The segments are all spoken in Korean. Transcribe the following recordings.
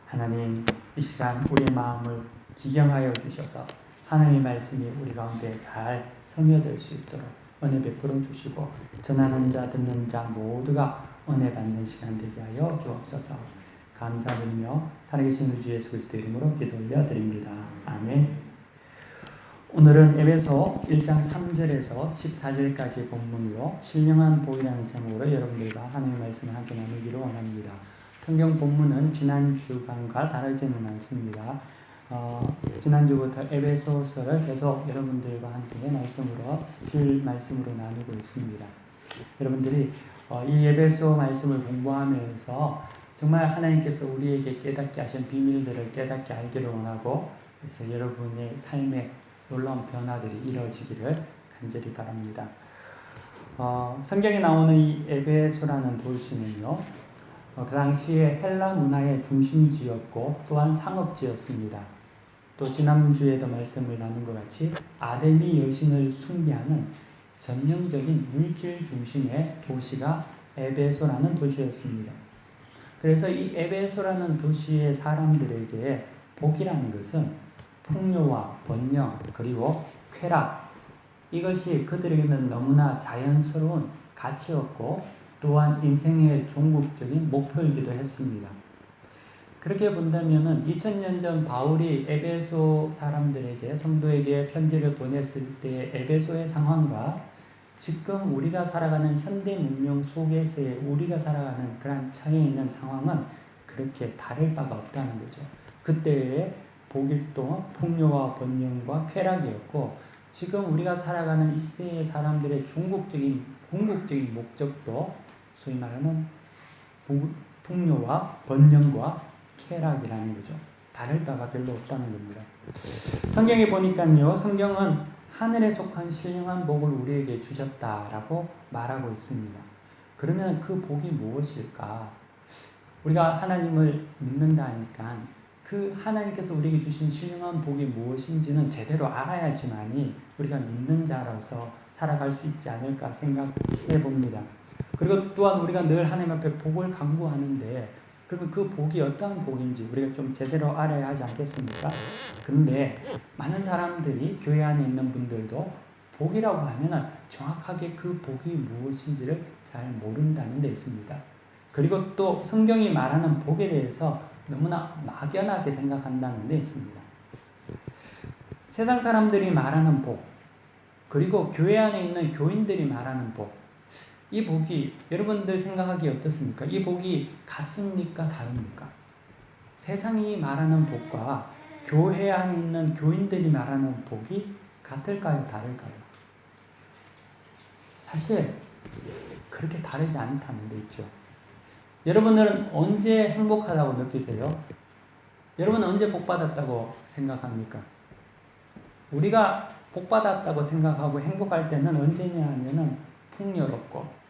하나님, 이 시간 우리의 마음을 기경하여 주셔서 하나님의 말씀이 우리 가운데 잘 스며들 수 있도록 은혜 베풀어 주시고, 전하는 자 듣는 자 모두가 은혜 받는 시간 되게 하여 주옵소서. 감사드리며 살아계신 우리 주 예수 그리스도 이름으로 기도 올려드립니다. 아멘. 오늘은 에베소 1장 3절에서 14절까지 본문으로 신령한 복이라는 제목으로 여러분들과 하나님의 말씀을 함께 나누기를 원합니다. 성경 본문은 지난 주간과 다르지는 않습니다. 지난주부터 에베소서를 계속 여러분들과 함께 줄 말씀으로 나누고 있습니다. 여러분들이 이 에베소 말씀을 공부하면서 정말 하나님께서 우리에게 깨닫게 하신 비밀들을 깨닫게 알기를 원하고, 그래서 여러분의 삶에 놀라운 변화들이 이루어지기를 간절히 바랍니다. 성경에 나오는 이 에베소라는 도시는요, 그 당시에 헬라 문화의 중심지였고 또한 상업지였습니다. 또 지난주에도 말씀을 나눈 것 같이 아데미 여신을 숭배하는 전형적인 물질 중심의 도시가 에베소라는 도시였습니다. 그래서 이 에베소라는 도시의 사람들에게 복이라는 것은 풍요와 번영 그리고 쾌락, 이것이 그들에게는 너무나 자연스러운 가치였고 또한 인생의 종국적인 목표이기도 했습니다. 그렇게 본다면 2000년 전 바울이 에베소 사람들에게, 성도에게 편지를 보냈을 때 에베소의 상황과 지금 우리가 살아가는 현대 문명 속에서의 우리가 살아가는 그런 차이에 있는 상황은 그렇게 다를 바가 없다는 거죠. 그때의 복이 또 풍요와 번영과 쾌락이었고, 지금 우리가 살아가는 이 시대의 사람들의 궁극적인 목적도 소위 말하는 풍요와 번영과 쾌락이라는 거죠. 다를 바가 별로 없다는 겁니다. 성경에 보니까요, 성경은 하늘에 속한 신령한 복을 우리에게 주셨다라고 말하고 있습니다. 그러면 그 복이 무엇일까? 우리가 하나님을 믿는다니까 그 하나님께서 우리에게 주신 신령한 복이 무엇인지는 제대로 알아야지만이 우리가 믿는 자로서 살아갈 수 있지 않을까 생각해 봅니다. 그리고 또한 우리가 늘 하나님 앞에 복을 간구하는데, 그러면 그 복이 어떠한 복인지 우리가 좀 제대로 알아야 하지 않겠습니까? 그런데 많은 사람들이, 교회 안에 있는 분들도 복이라고 하면 정확하게 그 복이 무엇인지를 잘 모른다는 데 있습니다. 그리고 또 성경이 말하는 복에 대해서 너무나 막연하게 생각한다는 데 있습니다. 세상 사람들이 말하는 복, 그리고 교회 안에 있는 교인들이 말하는 복, 이 복이 여러분들 생각하기에 어떻습니까? 이 복이 같습니까? 다릅니까? 세상이 말하는 복과 교회 안에 있는 교인들이 말하는 복이 같을까요? 다를까요? 사실 그렇게 다르지 않다는 데 있죠. 여러분들은 언제 행복하다고 느끼세요? 여러분은 언제 복받았다고 생각합니까? 우리가 복받았다고 생각하고 행복할 때는 언제냐 하면은 풍요롭고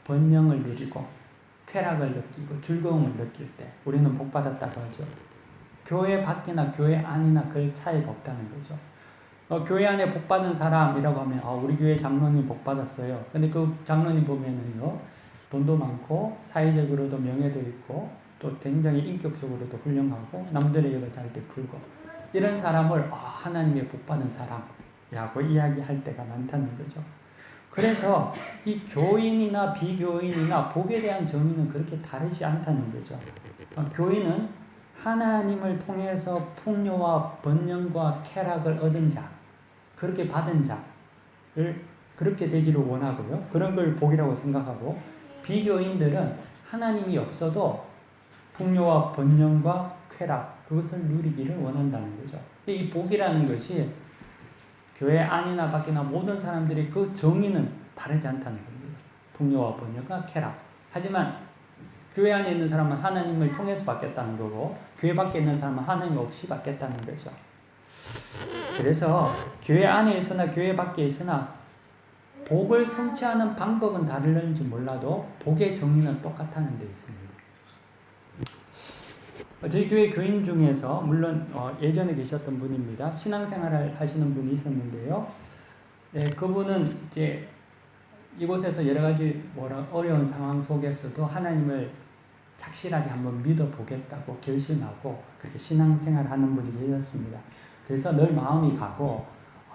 번영을 누리고 쾌락을 느끼고 즐거움을 느낄 때 우리는 복받았다고 하죠. 교회 밖이나 교회 안이나 그 차이가 없다는 거죠. 교회 안에 복받은 사람이라고 하면 우리 교회 장로님 복받았어요. 근데 그 장로님 보면은요, 돈도 많고 사회적으로도 명예도 있고 또 굉장히 인격적으로도 훌륭하고 남들에게도 잘 베풀고, 이런 사람을 하나님의 복받은 사람이라고 이야기할 때가 많다는 거죠. 그래서 이 교인이나 비교인이나 복에 대한 정의는 그렇게 다르지 않다는 거죠. 교인은 하나님을 통해서 풍요와 번영과 쾌락을 얻은 자, 그렇게 받은 자를 그렇게 되기를 원하고요. 그런 걸 복이라고 생각하고, 비교인들은 하나님이 없어도 풍요와 번영과 쾌락, 그것을 누리기를 원한다는 거죠. 이 복이라는 것이 교회 안이나 밖이나 모든 사람들이 그 정의는 다르지 않다는 겁니다. 풍요와 번영과 쾌락. 하지만 교회 안에 있는 사람은 하나님을 통해서 받겠다는 거고, 교회 밖에 있는 사람은 하나님 없이 받겠다는 거죠. 그래서 교회 안에 있으나 교회 밖에 있으나 복을 성취하는 방법은 다르는지 몰라도 복의 정의는 똑같다는 데 있습니다. 저희 교회 교인 중에서 물론 예전에 계셨던 분입니다. 신앙생활을 하시는 분이 있었는데요. 그분은 이제 이곳에서 여러 가지 어려운 상황 속에서도 하나님을 착실하게 한번 믿어보겠다고 결심하고 그렇게 신앙생활 하는 분이 계셨습니다. 그래서 늘 마음이 가고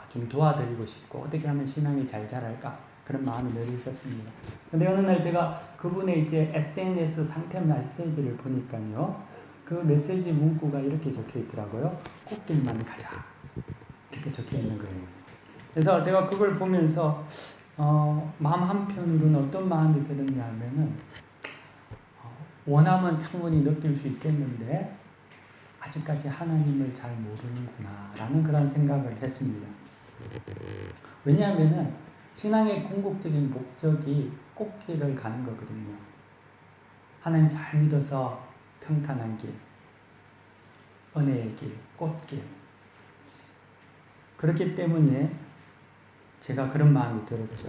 좀 도와드리고 싶고 어떻게 하면 신앙이 잘 자랄까 그런 마음이 늘 있었습니다. 근데 어느 날 제가 그분의 이제 SNS 상태 메시지를 보니까요. 그 메시지 문구가 이렇게 적혀 있더라고요. 꽃길만 가자. 이렇게 적혀 있는 거예요. 그래서 제가 그걸 보면서 마음 한편으로는 어떤 마음이 들었냐 하면은 원하면 충분히 느낄 수 있겠는데 아직까지 하나님을 잘 모르는구나 라는 그런 생각을 했습니다. 왜냐하면 신앙의 궁극적인 목적이 꽃길을 가는 거거든요. 하나님 잘 믿어서 평탄한 길, 은혜의 길, 꽃길. 그렇기 때문에 제가 그런 마음이 들었죠.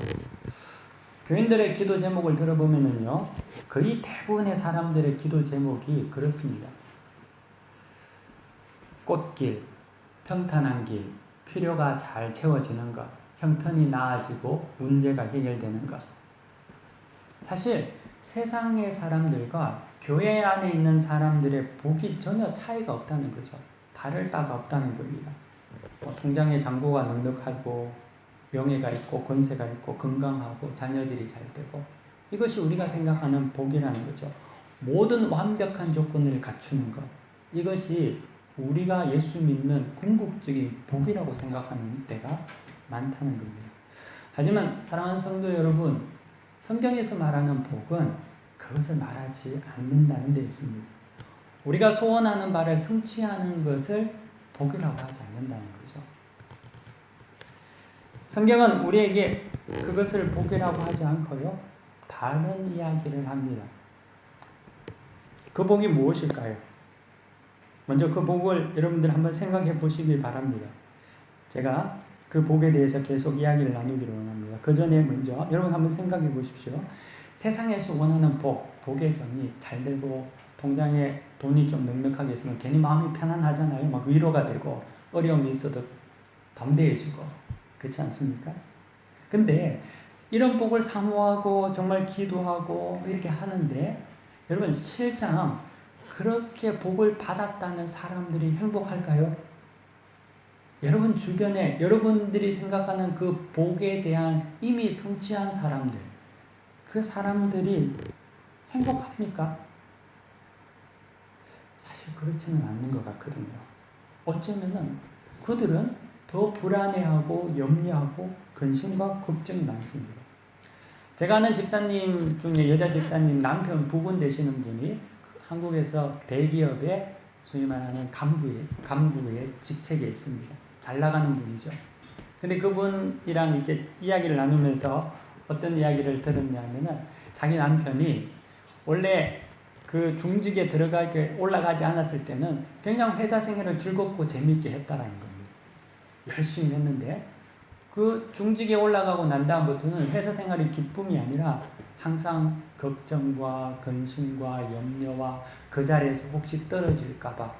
교인들의 기도 제목을 들어보면요, 거의 대부분의 사람들의 기도 제목이 그렇습니다. 꽃길, 평탄한 길, 필요가 잘 채워지는 것, 형편이 나아지고 문제가 해결되는 것. 사실 세상의 사람들과 교회 안에 있는 사람들의 복이 전혀 차이가 없다는 거죠. 다를 바가 없다는 겁니다. 통장에 잔고가 넉넉하고 명예가 있고 권세가 있고 건강하고 자녀들이 잘 되고 이것이 우리가 생각하는 복이라는 거죠. 모든 완벽한 조건을 갖추는 것. 이것이 우리가 예수 믿는 궁극적인 복이라고 생각하는 때가 많다는 겁니다. 하지만 사랑하는 성도 여러분, 성경에서 말하는 복은 그것을 말하지 않는다는 데 있습니다. 우리가 소원하는 바를 성취하는 것을 복이라고 하지 않는다는 거죠. 성경은 우리에게 그것을 복이라고 하지 않고요, 다른 이야기를 합니다. 그 복이 무엇일까요? 먼저 그 복을 여러분들 한번 생각해 보시기 바랍니다. 제가 그 복에 대해서 계속 이야기를 나누기를 원합니다. 그 전에 먼저 여러분 한번 생각해 보십시오. 세상에서 원하는 복의 정이 잘 되고 통장에 돈이 좀 넉넉하게 있으면 괜히 마음이 편안하잖아요. 막 위로가 되고 어려움이 있어도 담대해지고 그렇지 않습니까? 근데 이런 복을 사모하고 정말 기도하고 이렇게 하는데 여러분 실상 그렇게 복을 받았다는 사람들이 행복할까요? 여러분 주변에 여러분들이 생각하는 그 복에 대한 이미 성취한 사람들, 그 사람들이 행복합니까? 사실 그렇지는 않는 것 같거든요. 어쩌면은 그들은 더 불안해하고 염려하고 근심과 걱정이 많습니다. 제가 아는 집사님 중에 여자 집사님 남편 부분 되시는 분이 한국에서 대기업의 소위 말하는 간부의 직책에 있습니다. 잘 나가는 분이죠. 근데 그분이랑 이제 이야기를 나누면서 어떤 이야기를 들었냐면은 자기 남편이 원래 그 중직에 올라가지 않았을 때는 그냥 회사 생활을 즐겁고 재밌게 했다라는 겁니다. 열심히 했는데 그 중직에 올라가고 난 다음부터는 회사 생활이 기쁨이 아니라 항상 걱정과 근심과 염려와 그 자리에서 혹시 떨어질까봐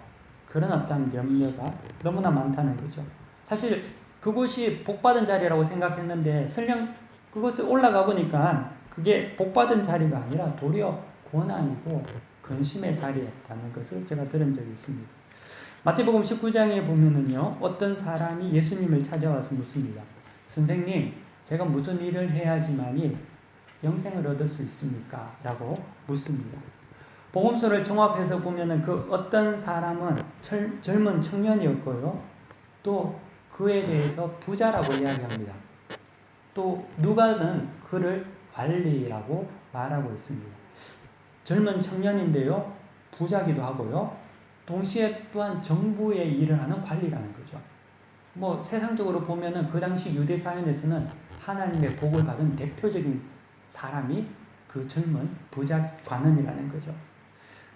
그런 어떤 염려가 너무나 많다는 거죠. 사실 그곳이 복받은 자리라고 생각했는데 설령 그곳에 올라가 보니까 그게 복받은 자리가 아니라 도리어 고난이고 근심의 자리였다는 것을 제가 들은 적이 있습니다. 마태복음 19장에 보면은요, 어떤 사람이 예수님을 찾아와서 묻습니다. 선생님, 제가 무슨 일을 해야지만이 영생을 얻을 수 있습니까? 라고 묻습니다. 복음서를 종합해서 보면은 그 어떤 사람은 젊은 청년이었고요. 또 그에 대해서 부자라고 이야기합니다. 또 누가는 그를 관리라고 말하고 있습니다. 젊은 청년인데요. 부자기도 하고요. 동시에 또한 정부의 일을 하는 관리라는 거죠. 뭐 세상적으로 보면은 그 당시 유대 사회에서는 하나님의 복을 받은 대표적인 사람이 그 젊은 부자 관원이라는 거죠.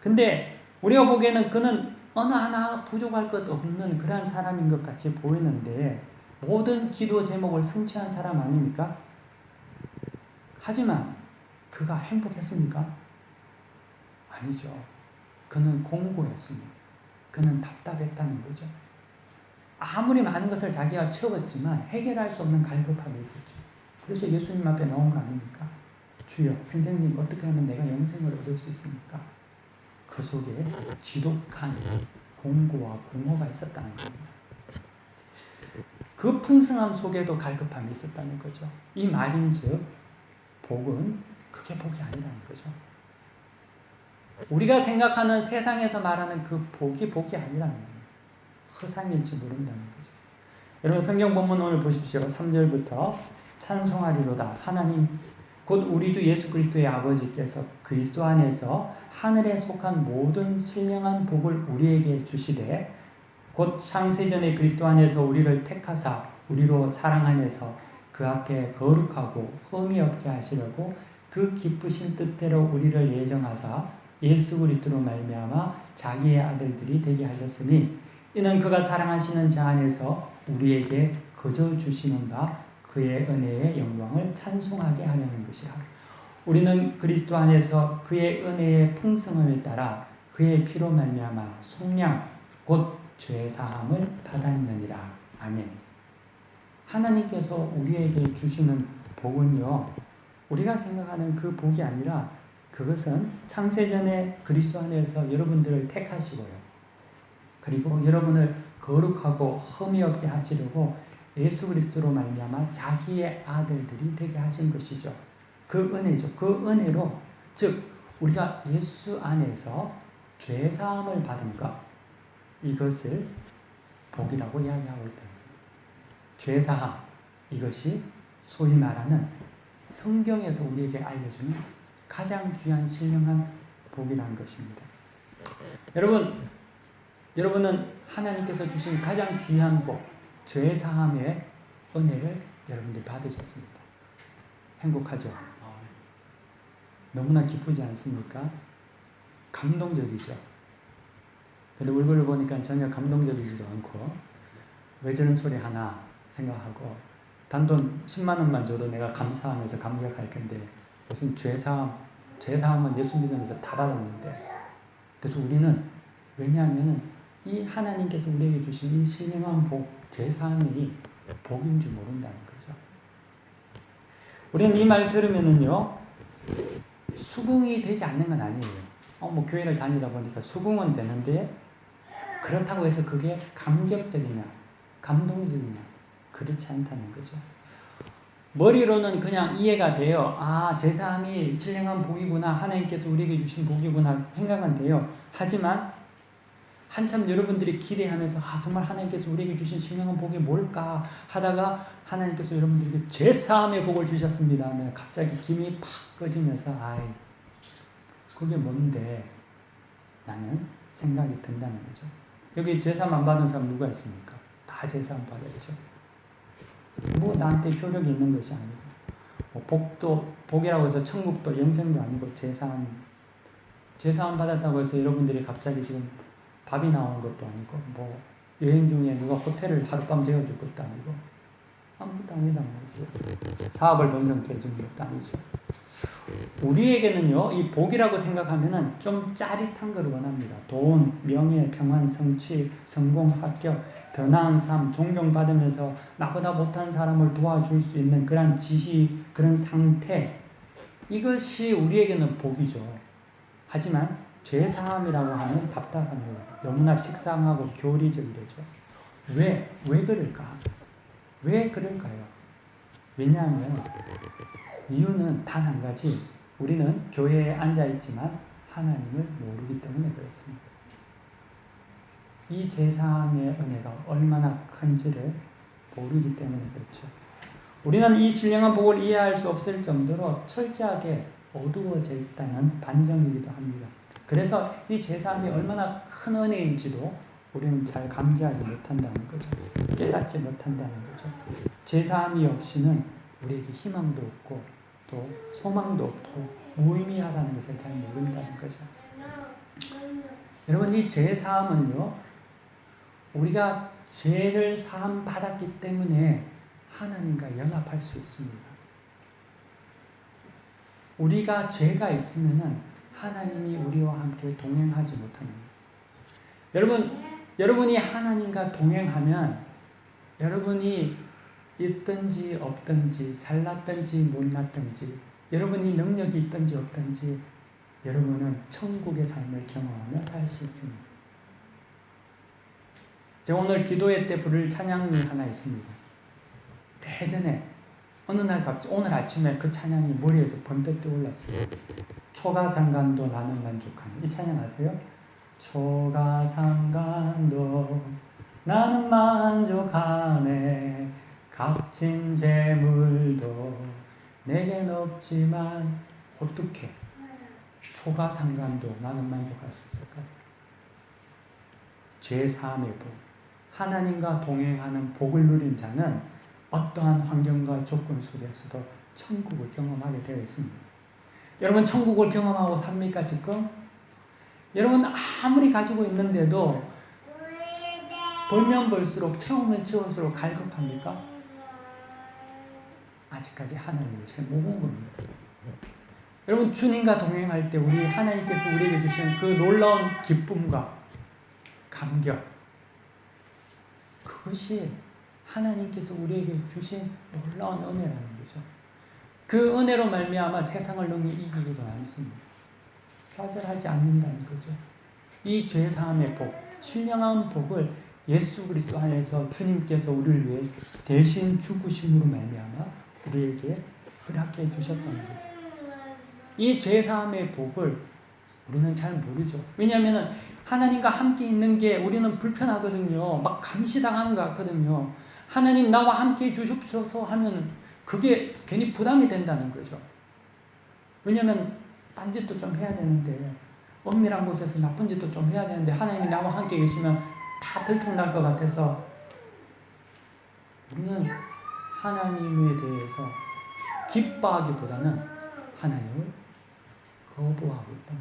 근데 우리가 보기에는 그는 어느 하나 부족할 것 없는 그러한 사람인 것 같이 보이는데 모든 기도 제목을 성취한 사람 아닙니까? 하지만 그가 행복했습니까? 아니죠. 그는 공고했습니다. 그는 답답했다는 거죠. 아무리 많은 것을 자기가 채웠지만 해결할 수 없는 갈급함이 있었죠. 그래서 예수님 앞에 나온 거 아닙니까? 주여, 선생님 어떻게 하면 내가 영생을 얻을 수 있습니까? 그 속에 지독한 공고와 공허가 있었다는 겁니다. 그 풍성함 속에도 갈급함이 있었다는 거죠. 이 말인즉 복은 그게 복이 아니라는 거죠. 우리가 생각하는 세상에서 말하는 그 복이 복이 아니라는 거예요. 허상일지 모른다는 거죠. 여러분 성경 본문 오늘 보십시오. 3절부터 찬송하리로다. 하나님 곧 우리 주 예수 그리스도의 아버지께서 그리스도 안에서 하늘에 속한 모든 신령한 복을 우리에게 주시되 곧 창세전에 그리스도 안에서 우리를 택하사 우리로 사랑 안에서 그 앞에 거룩하고 흠이 없게 하시려고 그 기쁘신 뜻대로 우리를 예정하사 예수 그리스도로 말미암아 자기의 아들들이 되게 하셨으니 이는 그가 사랑하시는 자 안에서 우리에게 거저 주시는 바 그의 은혜의 영광을 찬송하게 하려는 것이라. 우리는 그리스도 안에서 그의 은혜의 풍성함을 따라 그의 피로 말미암아 속량 곧 죄 사함을 받았느니라. 아멘. 하나님께서 우리에게 주시는 복은요, 우리가 생각하는 그 복이 아니라 그것은 창세전에 그리스도 안에서 여러분들을 택하시고요. 그리고 여러분을 거룩하고 흠이 없게 하시려고 예수 그리스도로 말미암아 자기의 아들들이 되게 하신 것이죠. 그 은혜죠. 그 은혜로 즉 우리가 예수 안에서 죄 사함을 받은 것, 이것을 복이라고 이야기하고 있다. 죄 사함, 이것이 소위 말하는 성경에서 우리에게 알려주는 가장 귀한 신령한 복이라는 것입니다. 여러분은 하나님께서 주신 가장 귀한 복, 죄 사함의 은혜를 여러분들이 받으셨습니다. 행복하죠? 너무나 기쁘지 않습니까? 감동적이죠? 근데 얼굴을 보니까 전혀 감동적이지도 않고 왜 저런 소리 하나 생각하고 단돈 10만 원만 줘도 내가 감사하면서 감격할 텐데 무슨 죄사함은 예수 믿으면서 다 받았는데. 그래서 우리는 왜냐하면 이 하나님께서 우리에게 주신 이 신령한 복, 죄사함이 복인 줄 모른다는 거죠. 우리는 이 말 들으면은요, 수긍이 되지 않는 건 아니에요. 뭐 교회를 다니다 보니까 수긍은 되는데 그렇다고 해서 그게 감격적이냐, 감동적이냐, 그렇지 않다는 거죠. 머리로는 그냥 이해가 돼요. 아, 제사함이 신령한 복이구나, 하나님께서 우리에게 주신 복이구나 생각은 돼요. 하지만 한참 여러분들이 기대하면서 정말 하나님께서 우리에게 주신 신령한 복이 뭘까 하다가 하나님께서 여러분들에게 제사함의 복을 주셨습니다 하면 갑자기 김이 팍 꺼지면서 그게 뭔데? 라는 생각이 든다는 거죠. 여기 제사함 안 받은 사람 누가 있습니까? 다 제사함 받았죠. 나한테 효력이 있는 것이 아니고 복이라고 해서 천국도 영생도 아니고 제사함 받았다고 해서 여러분들이 갑자기 지금 밥이 나오는 것도 아니고 여행 중에 누가 호텔을 하룻밤 재워줄 것도 아니고 아무것도 아니란 말이죠. 사업을 번성케 해주는 것도 아니죠. 우리에게는요, 이 복이라고 생각하면은 좀 짜릿한 걸 원합니다. 돈, 명예, 평안, 성취, 성공, 합격, 더 나은 삶, 존경받으면서 나보다 못한 사람을 도와줄 수 있는 그런 지위, 그런 상태, 이것이 우리에게는 복이죠. 하지만 죄사함이라고 하는 답답한 거, 너무나 식상하고 교리적이죠. 왜 그럴까? 왜 그럴까요? 왜냐하면 이유는 단 한 가지, 우리는 교회에 앉아있지만 하나님을 모르기 때문에 그렇습니다. 이 제사함의 은혜가 얼마나 큰지를 모르기 때문에 그렇죠. 우리는 이 신령한 복을 이해할 수 없을 정도로 철저하게 어두워져 있다는 반증이기도 합니다. 그래서 이 제사함이 얼마나 큰 은혜인지도 우리는 잘 감지하지 못한다는 거죠. 깨닫지 못한다는 거죠. 제사함이 없이는 우리에게 희망도 없고 또 소망도 없고 무의미하다는 것을 잘 모른다는 거죠. 여러분, 이 죄사함은요, 우리가 죄를 사함 받았기 때문에 하나님과 연합할 수 있습니다. 우리가 죄가 있으면은 하나님이 우리와 함께 동행하지 못합니다. 여러분이 하나님과 동행하면 여러분이 있든지 없든지 잘났든지 못났든지 여러분이 능력이 있든지 없든지 여러분은 천국의 삶을 경험하며 살 수 있습니다. 제가 오늘 기도회 때 부를 찬양이 하나 있습니다. 예전에 어느 날 갑자기 오늘 아침에 그 찬양이 머리에서 번뜩 떠올랐어요. 초가상간도 나는 만족하네. 이 찬양 아세요? 초가상간도 나는 만족하네. 값진 재물도 내겐 없지만 어떻게 초가상간도 나는 만족할 수 있을까요? 죄사함의 복, 하나님과 동행하는 복을 누린 자는 어떠한 환경과 조건 속에서도 천국을 경험하게 되어 있습니다. 여러분 천국을 경험하고 삽니까 지금? 여러분 아무리 가지고 있는데도 벌면 벌수록 채우면 채울수록 갈급합니까? 아직까지 하나님을 잘 못 본 겁니다. 여러분 주님과 동행할 때 우리 하나님께서 우리에게 주신 그 놀라운 기쁨과 감격, 그것이 하나님께서 우리에게 주신 놀라운 은혜라는 거죠. 그 은혜로 말미암아 세상을 능히 이기기도 않습니다. 좌절하지 않는다는 거죠. 이 죄사함의 복, 신령한 복을 예수 그리스도 안에서 주님께서 우리를 위해 대신 죽으심으로 말미암아 우리에게 허락해 주셨다는 거죠. 이 죄사함의 복을 우리는 잘 모르죠. 왜냐하면 하나님과 함께 있는 게 우리는 불편하거든요. 막 감시당하는 것 같거든요. 하나님 나와 함께 해주십소서 하면 그게 괜히 부담이 된다는 거죠. 왜냐하면 딴 짓도 좀 해야 되는데, 엄밀한 곳에서 나쁜 짓도 좀 해야 되는데 하나님이 나와 함께 계시면 다 들통날 것 같아서 우리는 하나님에 대해서 기뻐하기보다는 하나님을 거부하고 있다.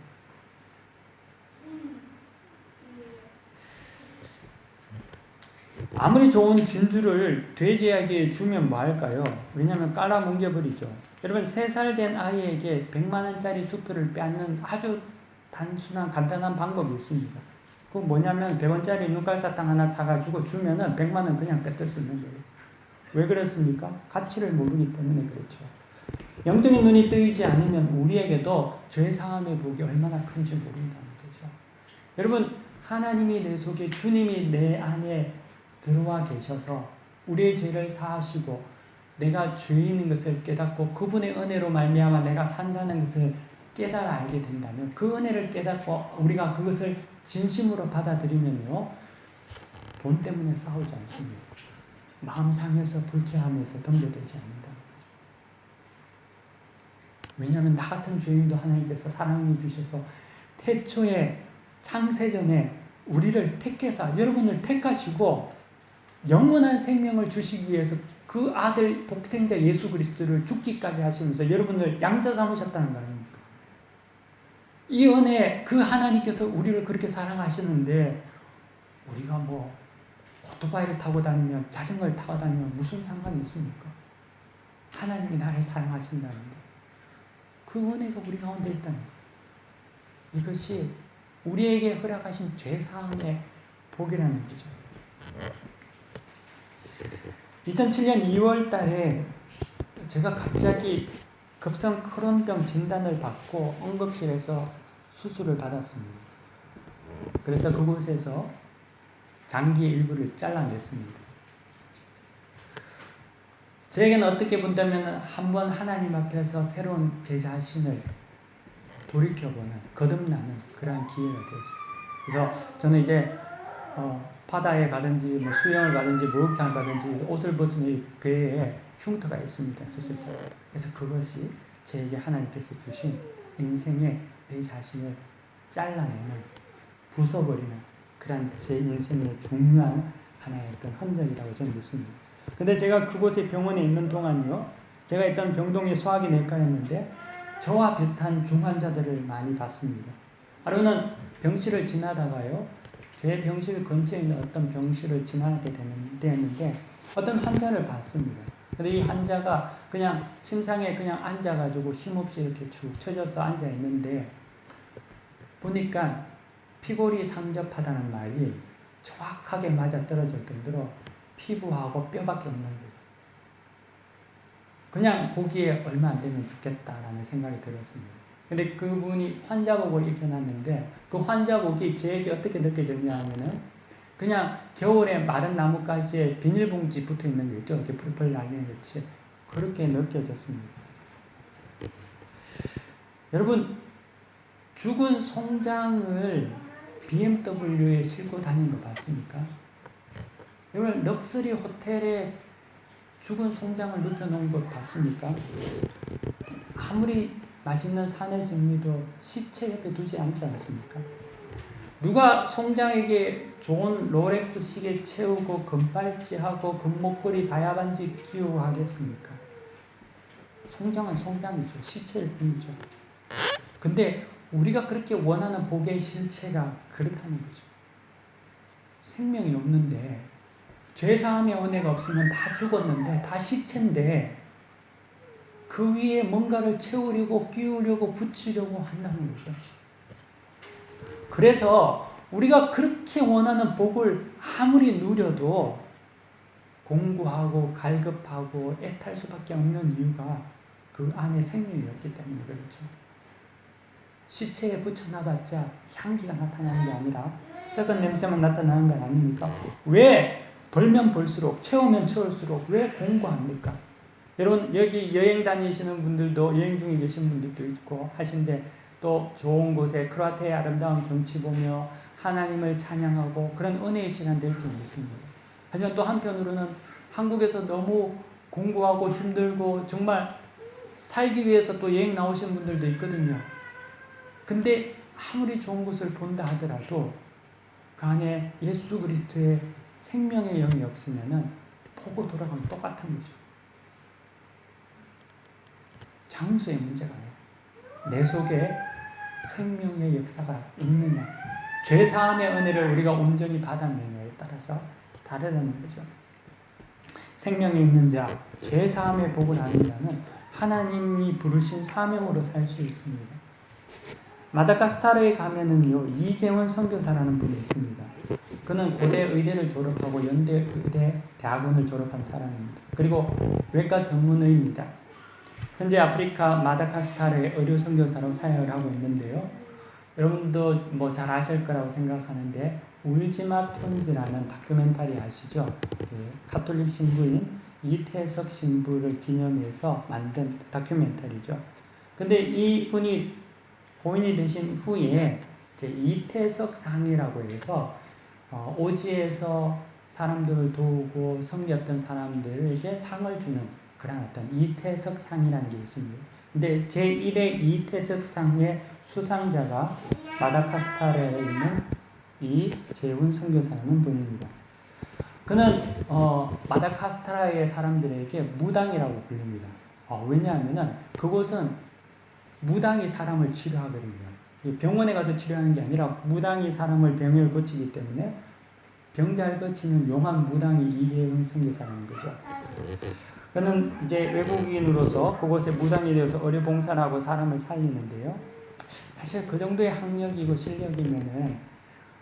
아무리 좋은 진주를 돼지에게 주면 뭐 할까요? 왜냐하면 깔아뭉개버리죠. 여러분 3살 된 아이에게 100만 원짜리 수표를 빼앗는 아주 단순한 간단한 방법이 있습니다. 그건 뭐냐면 100원짜리 눈깔사탕 하나 사가지고 주면은 100만 원 그냥 뺏을 수 있는 거예요. 왜 그렇습니까? 가치를 모르기 때문에 그렇죠. 영적인 눈이 뜨이지 않으면 우리에게도 죄사함의 복이 얼마나 큰지 모른다는 거죠. 여러분 하나님이 내 속에, 주님이 내 안에 들어와 계셔서 우리의 죄를 사하시고 내가 죄인인 것을 깨닫고 그분의 은혜로 말미암아 내가 산다는 것을 깨달아 알게 된다면, 그 은혜를 깨닫고 우리가 그것을 진심으로 받아들이면요, 돈 때문에 싸우지 않습니다. 마음 상해서 불쾌하면서 덤벼들지 않는다. 왜냐하면 나 같은 죄인도 하나님께서 사랑해 주셔서 태초에 창세전에 우리를 택해서, 여러분을 택하시고 영원한 생명을 주시기 위해서 그 아들 독생자 예수 그리스도를 죽기까지 하시면서 여러분을 양자 삼으셨다는 거 아닙니까? 이 은혜, 그 하나님께서 우리를 그렇게 사랑하시는데 우리가 뭐 오토바이를 타고 다니면, 자전거를 타고 다니면 무슨 상관이 있습니까? 하나님이 나를 사랑하신다는데 그 은혜가 우리 가운데 있다는 거예요. 이것이 우리에게 허락하신 죄사함의 복이라는 거죠. 2007년 2월 달에 제가 갑자기 급성 크론병 진단을 받고 응급실에서 수술을 받았습니다. 그래서 그곳에서 장기의 일부를 잘라냈습니다. 저에게는 어떻게 본다면 한번 하나님 앞에서 새로운 제 자신을 돌이켜보는, 거듭나는 그러한 기회가 되었습니다. 그래서 저는 이제 바다에 가든지 뭐 수영을 가든지 목욕탕을 가든지 옷을 벗으면 배에 흉터가 있습니다. 수술자로. 그래서 그것이 저에게 하나님께서 주신 인생의 내 자신을 잘라내는, 부숴버리는 그런 제 인생의 중요한 하나의 어떤 흔적이라고 저는 믿습니다. 근데 제가 그곳에 병원에 있는 동안요, 제가 있던 병동이 소화기 내과였는데 저와 비슷한 중환자들을 많이 봤습니다. 하루는 병실을 지나다가요, 제 병실 근처에 있는 어떤 병실을 지나게 되었는데 어떤 환자를 봤습니다. 근데 이 환자가 그냥 침상에 그냥 앉아가지고 힘없이 이렇게 축 처져서 앉아 있는데 보니까 피골이 상접하다는 말이 정확하게 맞아 떨어질 정도로 피부하고 뼈밖에 없는 거예요. 그냥 보기에 얼마 안 되면 죽겠다라는 생각이 들었습니다. 근데 그분이 환자복을 입혀놨는데 그 환자복이 저에게 어떻게 느껴졌냐 하면은 그냥 겨울에 마른 나뭇가지에 비닐봉지 붙어 있는 거 있죠. 이렇게 펄펄 날리는 것이 그렇게 느껴졌습니다. 여러분, 죽은 송장을 BMW에 싣고 다니는 거 봤습니까? 여러분, 럭셔리 호텔에 죽은 송장을 눕혀놓은 거 봤습니까? 아무리 맛있는 산의 진미도 시체 옆에 두지 않지 않습니까? 누가 송장에게 좋은 롤렉스 시계 채우고 금팔찌하고 금목걸이 다야반지 끼우고 하겠습니까? 송장은 송장이죠. 시체일 뿐이죠. 근데 우리가 그렇게 원하는 복의 실체가 그렇다는 거죠. 생명이 없는데 죄사함의 은혜가 없으면 다 죽었는데 다 시체인데 그 위에 뭔가를 채우려고 끼우려고 붙이려고 한다는 거죠. 그래서 우리가 그렇게 원하는 복을 아무리 누려도 공부하고 갈급하고 애탈 수밖에 없는 이유가 그 안에 생명이 없기 때문에 그렇죠. 시체에 붙여놔봤자 향기가 나타나는 게 아니라 썩은 냄새만 나타나는 건 아닙니까? 왜 벌면 벌수록 채우면 채울수록 왜 공부합니까? 여러분 여기 여행 다니시는 분들도 여행 중에 계신 분들도 있고 하신데 또 좋은 곳에 크로아티아의 아름다운 경치 보며 하나님을 찬양하고 그런 은혜의 시간들이 좀 있습니다. 하지만 또 한편으로는 한국에서 너무 공부하고 힘들고 정말 살기 위해서 또 여행 나오신 분들도 있거든요. 근데 아무리 좋은 곳을 본다 하더라도 그 안에 예수 그리스도의 생명의 영이 없으면은 보고 돌아가면 똑같은 거죠. 장소의 문제가 아니에요. 내 속에 생명의 역사가 있느냐, 죄사함의 은혜를 우리가 온전히 받았느냐에 따라서 다르다는 거죠. 생명이 있는 자, 죄사함의 복을 아는 자는 하나님이 부르신 사명으로 살 수 있습니다. 마다가스카르에 가면은요, 이재원 선교사라는 분이 있습니다. 그는 고대 의대를 졸업하고 연대 의대 대학원을 졸업한 사람입니다. 그리고 외과 전문의입니다. 현재 아프리카 마다가스카르의 의료 선교사로 사역을 하고 있는데요. 여러분도 뭐 잘 아실 거라고 생각하는데 울지마 편지라는 다큐멘터리 아시죠? 가톨릭 신부인 이태석 신부를 기념해서 만든 다큐멘터리죠. 근데 이 분이 고인이 되신 후에 이제 이태석 상이라고 해서 오지에서 사람들을 도우고 섬겼던 사람들에게 상을 주는 그런 어떤 이태석 상이라는 게 있습니다. 근데 제1회 이태석 상의 수상자가 마다가스카르에 있는 이재훈 선교사라는 분입니다. 그는 마다가스카르의 사람들에게 무당이라고 불립니다. 왜냐하면 그곳은 무당이 사람을 치료하거든요. 병원에 가서 치료하는 게 아니라 무당이 사람을 병을 고치기 때문에 병 잘 고치는 용한 무당이 이재훈 선교사라는 거죠. 그는 이제 외국인으로서 그곳에 무당이 되어서 의료 봉사를 하고 사람을 살리는데요. 사실 그 정도의 학력이고 실력이면은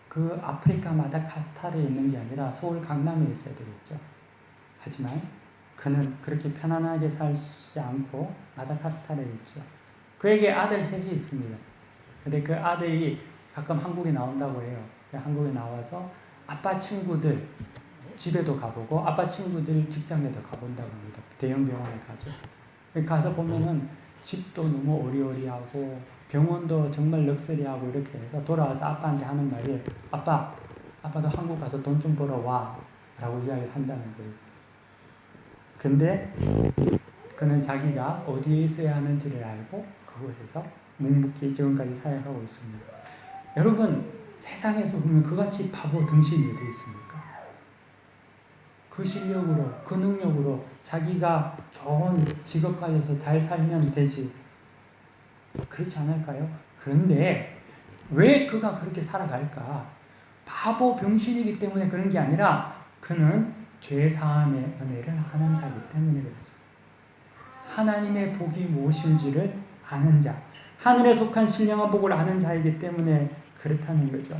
그 아프리카 마다가스카르에 있는 게 아니라 서울 강남에 있어야 되겠죠. 하지만 그는 그렇게 편안하게 살지 않고 마다가스카르에 있죠. 그에게 아들 셋이 있습니다. 근데 그 아들이 가끔 한국에 나온다고 해요. 한국에 나와서 아빠 친구들 집에도 가보고 아빠 친구들 직장에도 가본다고 합니다. 대형 병원에 가죠. 가서 보면은 집도 너무 어리어리하고 병원도 정말 럭셔리하고 이렇게 해서 돌아와서 아빠한테 하는 말이 아빠도 한국 가서 돈 좀 벌어 와 라고 이야기를 한다는 거예요. 근데 그는 자기가 어디에 있어야 하는지를 알고 그곳에서 묵묵히 지금까지 사역하고 있습니다. 여러분 세상에서 보면 그같이 바보 등신이 어디 있습니까? 그 실력으로 그 능력으로 자기가 좋은 직업 가져서 잘 살면 되지. 그렇지 않을까요? 그런데 왜 그가 그렇게 살아갈까? 바보 병신이기 때문에 그런 게 아니라 그는 죄사함의 은혜를 하는 자이기 때문에 그렇습니다. 하나님의 복이 무엇인지를 아는 자, 하늘에 속한 신령한 복을 아는 자이기 때문에 그렇다는 거죠.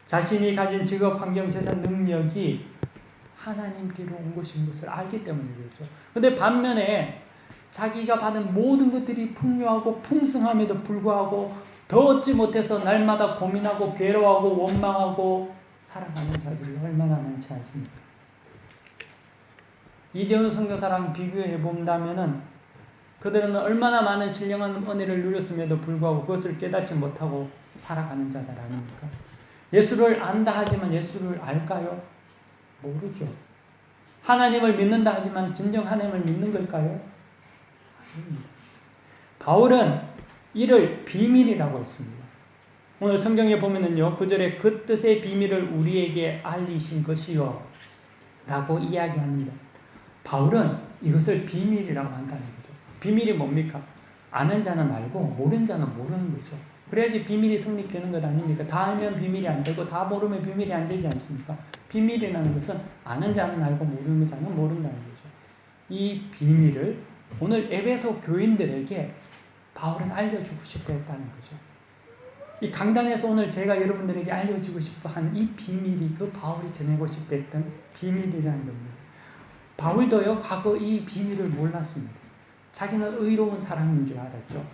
자신이 가진 직업, 환경, 재산, 능력이 하나님께로 온 것인 것을 알기 때문에 그렇죠. 근데 반면에 자기가 받은 모든 것들이 풍요하고 풍성함에도 불구하고 더 얻지 못해서 날마다 고민하고 괴로워하고 원망하고 살아가는 자들이 얼마나 많지 않습니까? 이재훈 선교사랑 비교해 본다면은 그들은 얼마나 많은 신령한 은혜를 누렸음에도 불구하고 그것을 깨닫지 못하고 살아가는 자들 아닙니까? 예수를 안다 하지만 예수를 알까요? 모르죠. 하나님을 믿는다 하지만 진정 하나님을 믿는 걸까요? 아닙니다. 바울은 이를 비밀이라고 했습니다. 오늘 성경에 보면은요, 9절에 그 뜻의 비밀을 우리에게 알리신 것이요 라고 이야기합니다. 바울은 이것을 비밀이라고 한다는 거죠. 비밀이 뭡니까? 아는 자는 알고 모르는 자는 모르는 거죠. 그래야지 비밀이 성립되는 것 아닙니까? 다 알면 비밀이 안 되고 다 모르면 비밀이 안 되지 않습니까? 비밀이라는 것은 아는 자는 알고 모르는 자는 모른다는 거죠. 이 비밀을 오늘 에베소 교인들에게 바울은 알려주고 싶어 했다는 거죠. 이 강단에서 오늘 제가 여러분들에게 알려주고 싶어 한 이 비밀이 그 바울이 전하고 싶어 했던 비밀이라는 겁니다. 바울도요, 과거 이 비밀을 몰랐습니다. 자기는 의로운 사람인 줄 알았죠.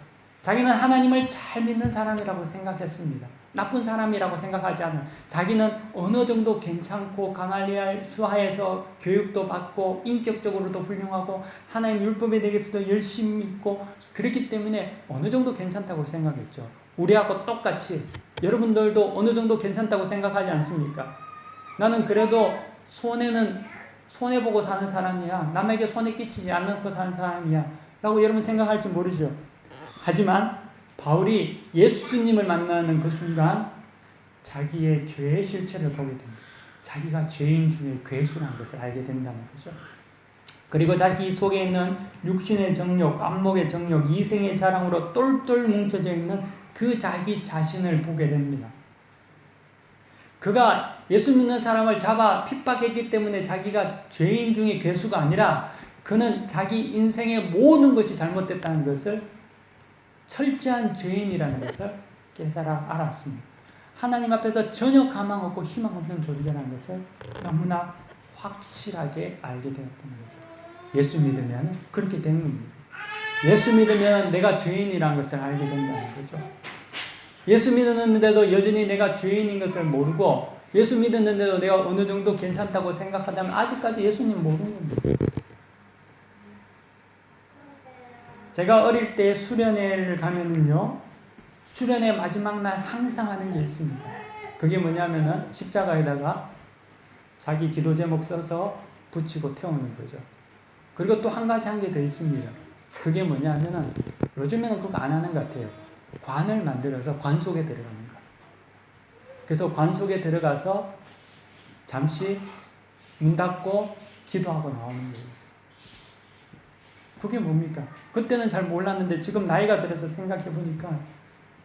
자기는 하나님을 잘 믿는 사람이라고 생각했습니다. 나쁜 사람이라고 생각하지 않아요. 자기는 어느 정도 괜찮고 가말리엘 수하에서 교육도 받고 인격적으로도 훌륭하고 하나님 율법에 대해서도 열심히 믿고 그렇기 때문에 어느 정도 괜찮다고 생각했죠. 우리하고 똑같이 여러분들도 어느 정도 괜찮다고 생각하지 않습니까? 나는 그래도 손해보고 사는 사람이야. 남에게 손해 끼치지 않고 사는 사람이야. 라고 여러분 생각할지 모르죠. 하지만 바울이 예수님을 만나는 그 순간 자기의 죄의 실체를 보게 됩니다. 자기가 죄인 중에 괴수라는 것을 알게 된다는 거죠. 그리고 자기 속에 있는 육신의 정욕, 안목의 정욕, 이생의 자랑으로 똘똘 뭉쳐져 있는 그 자기 자신을 보게 됩니다. 그가 예수 믿는 사람을 잡아 핍박했기 때문에 자기가 죄인 중에 괴수가 아니라 그는 자기 인생의 모든 것이 잘못됐다는 것을 철저한 죄인이라는 것을 깨달아 알았습니다. 하나님 앞에서 전혀 가망 없고 희망 없는 존재라는 것을 너무나 확실하게 알게 되었던 거죠. 예수 믿으면 그렇게 되는 겁니다. 예수 믿으면 내가 죄인이라는 것을 알게 된다는 거죠. 예수 믿었는데도 여전히 내가 죄인인 것을 모르고 예수 믿었는데도 내가 어느 정도 괜찮다고 생각한다면 아직까지 예수님 모르는 겁니다. 제가 어릴 때 수련회를 가면은요, 수련회 마지막 날 항상 하는 게 있습니다. 그게 뭐냐면은 십자가에다가 자기 기도 제목 써서 붙이고 태우는 거죠. 그리고 또 한 가지 한 게 더 있습니다. 그게 뭐냐면은 요즘에는 그거 안 하는 것 같아요. 관을 만들어서 관 속에 들어가는 거예요. 그래서 관 속에 들어가서 잠시 문 닫고 기도하고 나오는 거예요. 그게 뭡니까? 그때는 잘 몰랐는데 지금 나이가 들어서 생각해 보니까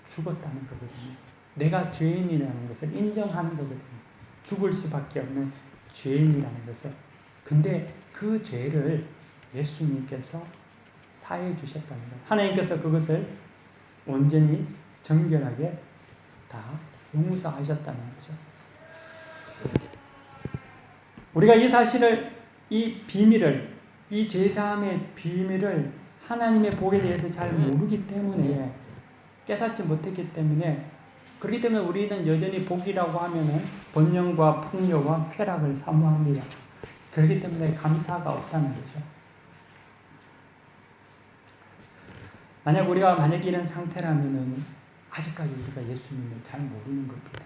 죽었다는 거거든요. 내가 죄인이라는 것을 인정하는 거거든요. 죽을 수밖에 없는 죄인이라는 것을. 근데 그 죄를 예수님께서 사해 주셨다는 거예요. 하나님께서 그것을 온전히 정결하게 다 용서하셨다는 거죠. 우리가 이 사실을, 이 비밀을, 이 죄사함의 비밀을 하나님의 복에 대해서 잘 모르기 때문에, 깨닫지 못했기 때문에, 그렇기 때문에 우리는 여전히 복이라고 하면은 번영과 풍요와 쾌락을 사모합니다. 그렇기 때문에 감사가 없다는 거죠. 우리가 이런 상태라면은 아직까지 우리가 예수님을 잘 모르는 겁니다.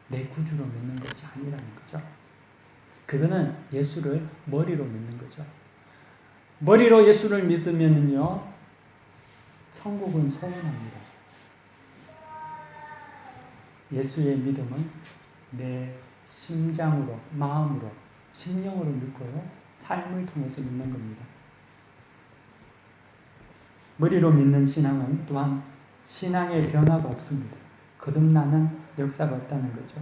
내 구주로 믿는 것이 아니라는 거죠. 그거는 예수를 머리로 믿는 거죠. 머리로 예수를 믿으면은요, 천국은 소원합니다. 예수의 믿음은 내 심장으로, 마음으로, 심령으로 믿고요, 삶을 통해서 믿는 겁니다. 머리로 믿는 신앙은 또한 신앙의 변화가 없습니다. 거듭나는 역사가 없다는 거죠.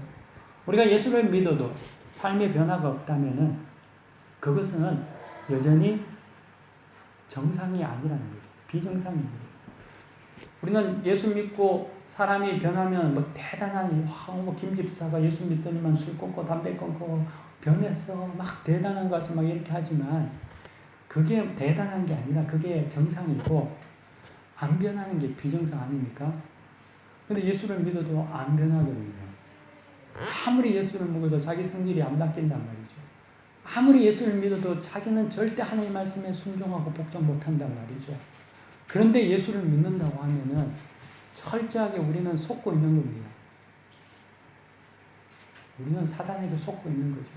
우리가 예수를 믿어도 삶의 변화가 없다면은 그것은 여전히 정상이 아니라는 거죠. 비정상입니다. 우리는 예수 믿고 사람이 변하면 대단한, 김 집사가 예수 믿더니만 술 끊고 담배 끊고 변했어, 대단한 것을 이렇게 하지만 그게 대단한 게 아니라 그게 정상이고 안 변하는 게 비정상 아닙니까? 근데 예수를 믿어도 안 변하거든요. 아무리 예수를 믿어도 자기 성질이 안 바뀐단 말이죠. 아무리 예수를 믿어도 자기는 절대 하나님 말씀에 순종하고 복종 못한단 말이죠. 그런데 예수를 믿는다고 하면은 철저하게 우리는 속고 있는 겁니다. 우리는 사단에게 속고 있는 거죠.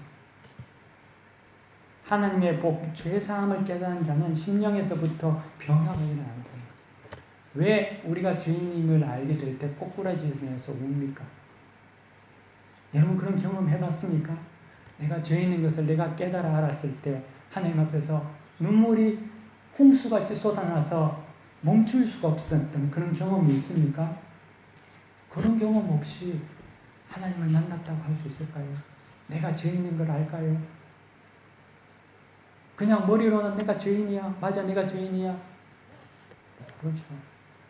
하나님의 복, 죄사함을 깨달은 자는 심령에서부터 변화가 일어난다. 왜 우리가 죄인임을 알게 될 때 꼬꾸라지면서 웁니까? 여러분 그런 경험 해봤습니까? 내가 죄인인 것을 내가 깨달아 알았을 때 하나님 앞에서 눈물이 홍수같이 쏟아나서 멈출 수가 없었던 그런 경험이 있습니까? 그런 경험 없이 하나님을 만났다고 할 수 있을까요? 내가 죄인인 걸 알까요? 그냥 머리로는 내가 죄인이야. 맞아, 내가 죄인이야. 그렇죠.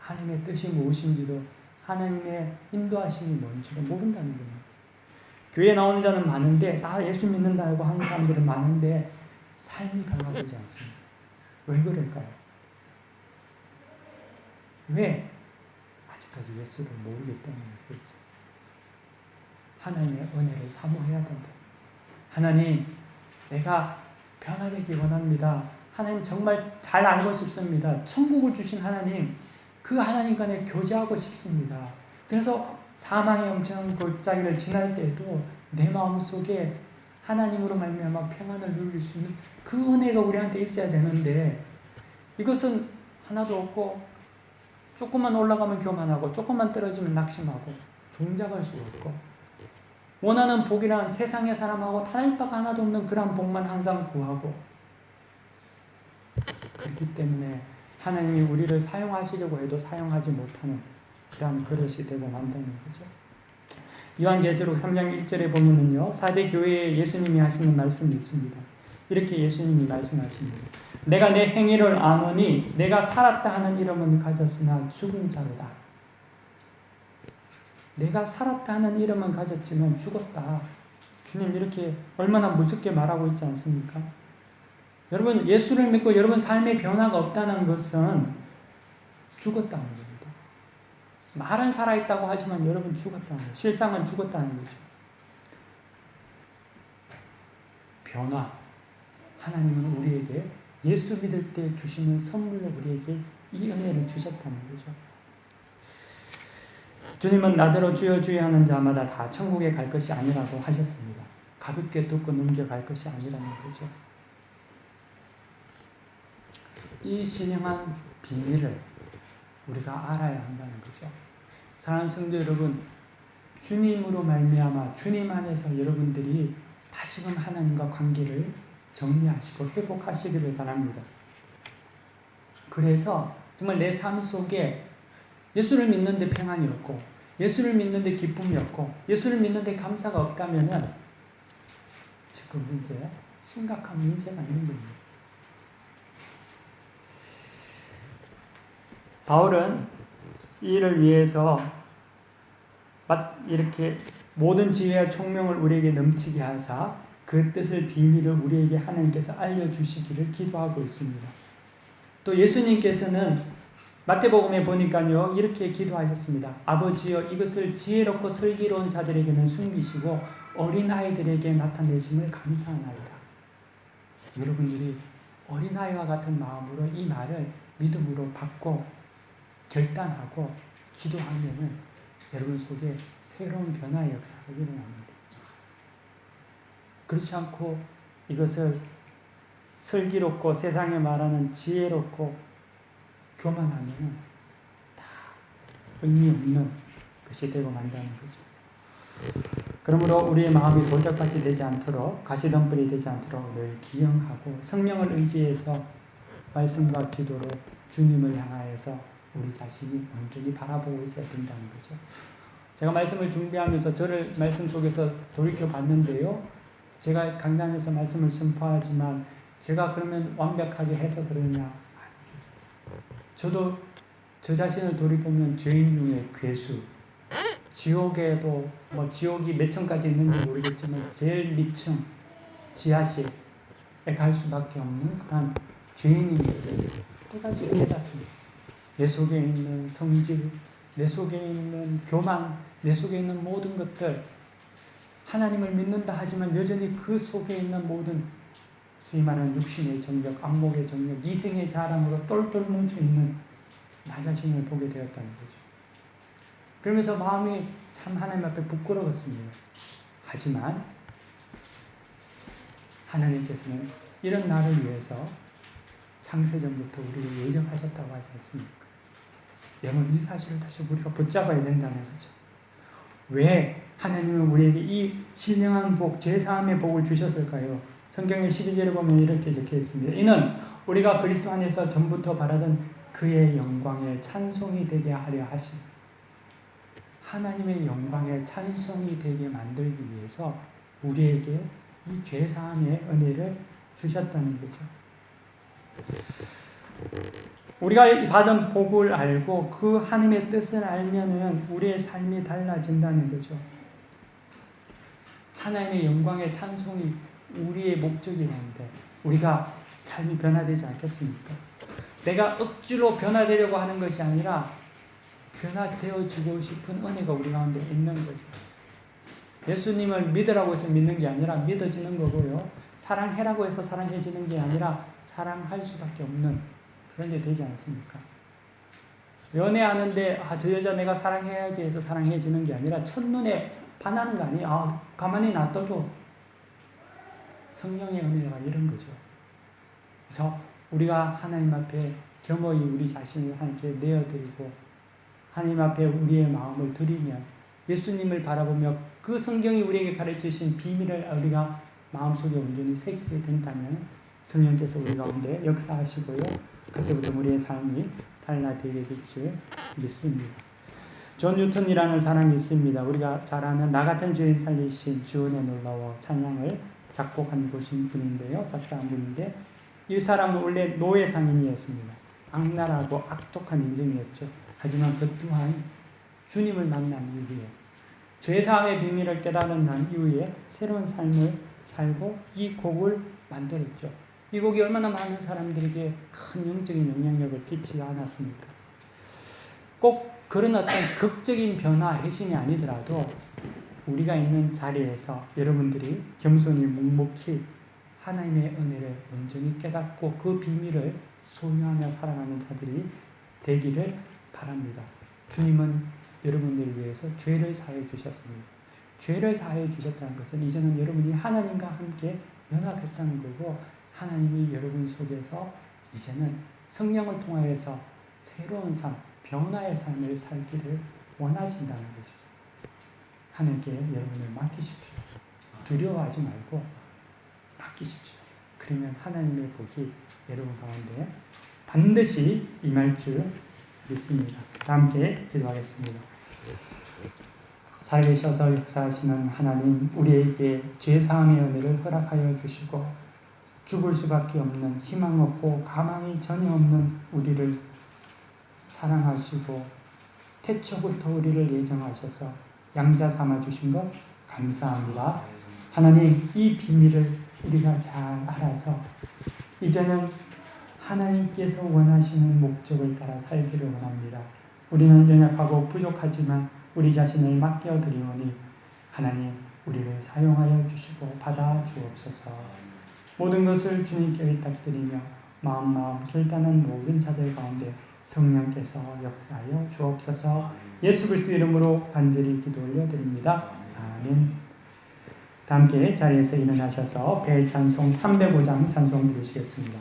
하나님의 뜻이 무엇인지도 하나님의 인도하심이 뭔지도 모른다는 겁니다. 교회에 나오는 자는 많은데 다 예수 믿는다고 하는 사람들은 많은데 삶이 변화되지 않습니다. 왜 그럴까요? 왜? 아직까지 예수를 모르기 때문에 그렇습니다. 하나님의 은혜를 사모해야 된다. 하나님, 내가 변화되기 원합니다. 하나님 정말 잘 알고 싶습니다. 천국을 주신 하나님, 그 하나님과 내 교제하고 싶습니다. 그래서 사망의 엄청난 골짜기를 지날 때에도 내 마음속에 하나님으로 말미암아 평안을 누릴 수 있는 그 은혜가 우리한테 있어야 되는데 이것은 하나도 없고 조금만 올라가면 교만하고 조금만 떨어지면 낙심하고 종잡을 수가 없고 원하는 복이란 세상의 사람하고 다를 바가 하나도 없는 그런 복만 항상 구하고 그렇기 때문에 하나님이 우리를 사용하시려고 해도 사용하지 못하는 그런 그릇이 되고 만다는 거죠. 요한계시록 3장 1절에 보면은요, 4대 교회에 예수님이 하시는 말씀이 있습니다. 이렇게 예수님이 말씀하십니다. 내가 내 행위를 아노니 내가 살았다 하는 이름은 가졌으나 죽은 자로다. 내가 살았다 하는 이름은 가졌지만 죽었다. 주님 이렇게 얼마나 무섭게 말하고 있지 않습니까? 여러분 예수를 믿고 여러분 삶의 변화가 없다는 것은 죽었다는 겁니다. 말은 살아있다고 하지만 여러분 죽었다는 거예요. 실상은 죽었다는 거죠. 변화. 하나님은 우리에게 예수 믿을 때 주시는 선물로 우리에게 이 은혜를 주셨다는 거죠. 주님은 나더러 주여 주여 하는 자마다 다 천국에 갈 것이 아니라고 하셨습니다. 가볍게 듣고 넘겨갈 것이 아니라는 거죠. 이 신령한 비밀을 우리가 알아야 한다는 거죠. 사랑하는 성도 여러분, 주님으로 말미암아 주님 안에서 여러분들이 다시금 하나님과 관계를 정리하시고 회복하시기를 바랍니다. 그래서 정말 내 삶 속에 예수를 믿는데 평안이 없고 예수를 믿는데 기쁨이 없고 예수를 믿는데 감사가 없다면은 지금 이제 심각한 문제가 있는 겁니다. 바울은 이를 위해서 이렇게 모든 지혜와 총명을 우리에게 넘치게 하사 그 뜻을 비밀을 우리에게 하나님께서 알려주시기를 기도하고 있습니다. 또 예수님께서는 마태복음에 보니까요 이렇게 기도하셨습니다. 아버지여 이것을 지혜롭고 슬기로운 자들에게는 숨기시고 어린아이들에게 나타내심을 감사하나이다. 여러분들이 어린아이와 같은 마음으로 이 말을 믿음으로 받고 결단하고 기도하면은 여러분 속에 새로운 변화의 역사가 일어납니다. 그렇지 않고 이것을 슬기롭고 세상에 말하는 지혜롭고 교만하면 다 의미 없는 것이 되고 만다는 거죠. 그러므로 우리의 마음이 돌짝밭이 되지 않도록 가시덤불이 되지 않도록 늘 기영하고 성령을 의지해서 말씀과 기도로 주님을 향하여서 우리 자신이 온전히 바라보고 있어야 된다는 거죠. 제가 말씀을 준비하면서 저를 말씀 속에서 돌이켜 봤는데요. 제가 강단에서 말씀을 선포하지만 제가 그러면 완벽하게 해서 그러냐? 저도 저 자신을 돌이보면 죄인 중에 괴수, 지옥에도 지옥이 몇 층까지 있는지 모르겠지만 제일 밑층 지하실에 갈 수밖에 없는 그런 죄인인지 또다시 깨닫습니다. 내 속에 있는 성질, 내 속에 있는 교만, 내 속에 있는 모든 것들, 하나님을 믿는다 하지만 여전히 그 속에 있는 모든 소위 말하는 육신의 정력, 안목의 정력, 이생의 자랑으로 똘똘 뭉쳐있는 나 자신을 보게 되었다는 거죠. 그러면서 마음이 참 하나님 앞에 부끄러웠습니다. 하지만 하나님께서는 이런 나를 위해서 창세전부터 우리를 예정하셨다고 하지 않습니까? 여러분, 이 사실을 다시 우리가 붙잡아야 된다는 거죠. 왜 하나님은 우리에게 이 신령한 복, 죄사함의 복을 주셨을까요? 성경의 12절에 보면 이렇게 적혀 있습니다. 이는 우리가 그리스도 안에서 전부터 바라던 그의 영광에 찬송이 되게 하려 하심. 하나님의 영광에 찬송이 되게 만들기 위해서 우리에게 이 죄사함의 은혜를 주셨다는 거죠. 우리가 받은 복을 알고 그 하나님의 뜻을 알면은 우리의 삶이 달라진다는 거죠. 하나님의 영광의 찬송이 우리의 목적이라는데 우리가 삶이 변화되지 않겠습니까? 내가 억지로 변화되려고 하는 것이 아니라 변화되어지고 싶은 은혜가 우리 가운데 있는 거죠. 예수님을 믿으라고 해서 믿는 게 아니라 믿어지는 거고요. 사랑해라고 해서 사랑해지는 게 아니라 사랑할 수밖에 없는 그런 게 되지 않습니까? 연애하는데 저 여자 내가 사랑해야지 해서 사랑해지는 게 아니라 첫눈에 반하는 거 아니에요. 가만히 놔둬도 성령의 은혜가 이런 거죠. 그래서 우리가 하나님 앞에 겸허히 우리 자신을 하나님께 내어드리고 하나님 앞에 우리의 마음을 드리면 예수님을 바라보며 그 성경이 우리에게 가르치신 비밀을 우리가 마음속에 온전히 새기게 된다면 성령께서 우리 가운데 역사하시고요. 그때부터 우리의 삶이 달라지게 될 줄 믿습니다. 존 뉴턴이라는 사람이 있습니다. 우리가 잘 아는 나 같은 죄인 살리신 주은의 놀라워 찬양을 작곡한 분인데요. 작사한 분인데 이 사람은 원래 노예 상인이었습니다. 악랄하고 악독한 인생이었죠. 하지만 그 또한 주님을 만난 이후에 죄사함의 비밀을 깨달은 난 이후에 새로운 삶을 살고 이 곡을 만들었죠. 이 곡이 얼마나 많은 사람들에게 큰 영적인 영향력을 끼치지 않았습니까? 꼭 그런 어떤 극적인 변화, 해심이 아니더라도 우리가 있는 자리에서 여러분들이 겸손히 묵묵히 하나님의 은혜를 온전히 깨닫고 그 비밀을 소유하며 살아가는 자들이 되기를 바랍니다. 주님은 여러분들을 위해서 죄를 사해 주셨습니다. 죄를 사해 주셨다는 것은 이제는 여러분이 하나님과 함께 연합했다는 거고 하나님이 여러분 속에서 이제는 성령을 통하여서 새로운 삶, 변화의 삶을 살기를 원하신다는 거죠. 하나님께 여러분을 맡기십시오. 두려워하지 말고 맡기십시오. 그러면 하나님의 복이 여러분 가운데 반드시 임할 줄 믿습니다. 함께 기도하겠습니다. 살리셔서 역사하시는 하나님, 우리에게 죄사함의 은혜를 허락하여 주시고 죽을 수밖에 없는 희망 없고 가망이 전혀 없는 우리를 사랑하시고 태초부터 우리를 예정하셔서 양자 삼아 주신 것 감사합니다. 하나님, 이 비밀을 우리가 잘 알아서 이제는 하나님께서 원하시는 목적을 따라 살기를 원합니다. 우리는 연약하고 부족하지만 우리 자신을 맡겨드리오니 하나님, 우리를 사용하여 주시고 받아 주옵소서. 모든 것을 주님께 의탁드리며 마음 결단한 모든 자들 가운데 성령께서 역사하여 주옵소서. 예수 그리스도 이름으로 간절히 기도 올려드립니다. 아멘. 함께 자리에서 일어나셔서 배 찬송 305장 찬송 부르시겠습니다.